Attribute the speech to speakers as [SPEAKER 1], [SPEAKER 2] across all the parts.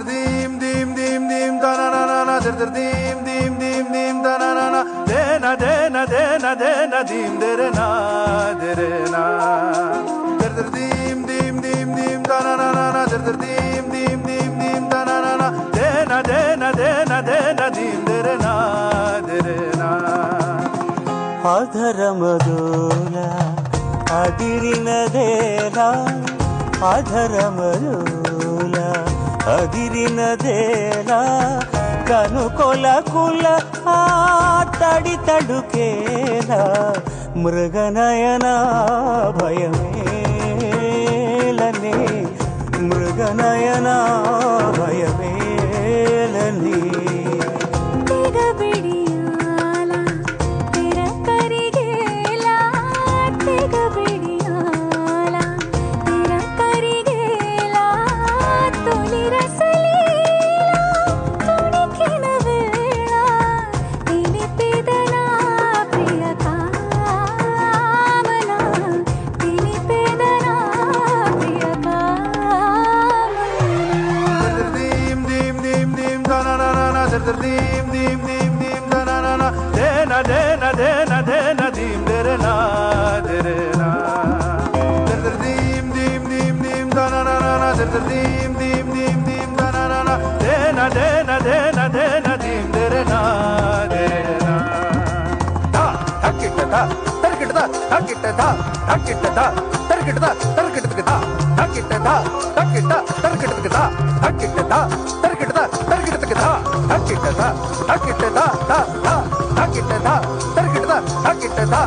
[SPEAKER 1] dim dim dim dim da na na na na dim dim dim dim da na na na de na de na de na de na dim de re na dim dim dim dim da na na na na dim dim dim dim da na na na de na de na de na de na dim de re na
[SPEAKER 2] అధరమదోల అదిరినదేలా అధరమదోల అదిరినదేలా కనుకొల కుల ఆ తడి తడుకేలా మృగనయన భయమేలని మృగనయన భయమేలని
[SPEAKER 1] dim dim dim dim da na na na de na de na de na de na dim de re na dim dim dim dim da na na na dim dim dim dim da na na na de na de na de na de na dim de re na da hakita da tarkita da hakita da hakita da tarkita da tarkita da hakita da hakita tarkita da hakita da tarkita da tarkita da hakita da hakita da da da hakita da tarkita da hakita da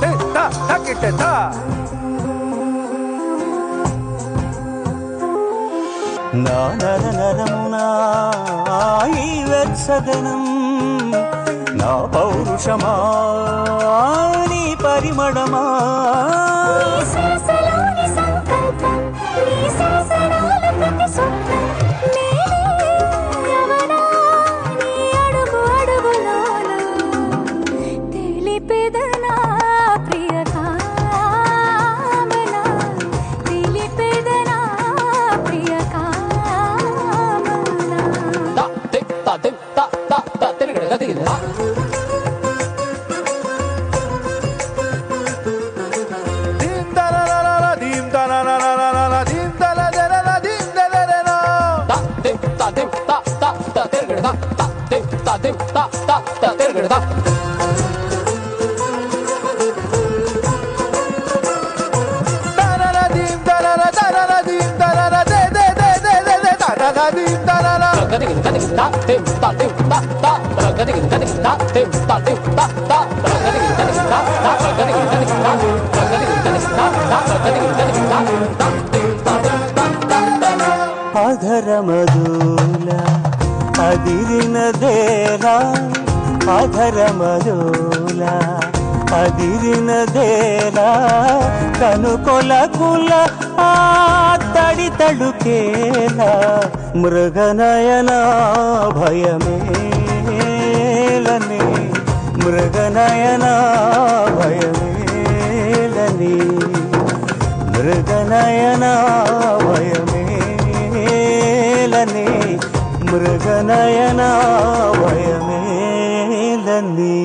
[SPEAKER 1] de da hakita da
[SPEAKER 2] నా నరనరమునా ఈ వెచ్చదనం నా పౌరుషమా నీ పరిమళమా అధరమదోల అదిరినదేలా అధరమదోల అదిరినదేలా కనుకొల కుల ఆ తడి తడుకేలా మృగనయన భయమేలని మృగనయన భయమేలని మృగనయన భయమేలని మృగనయన భయమేలని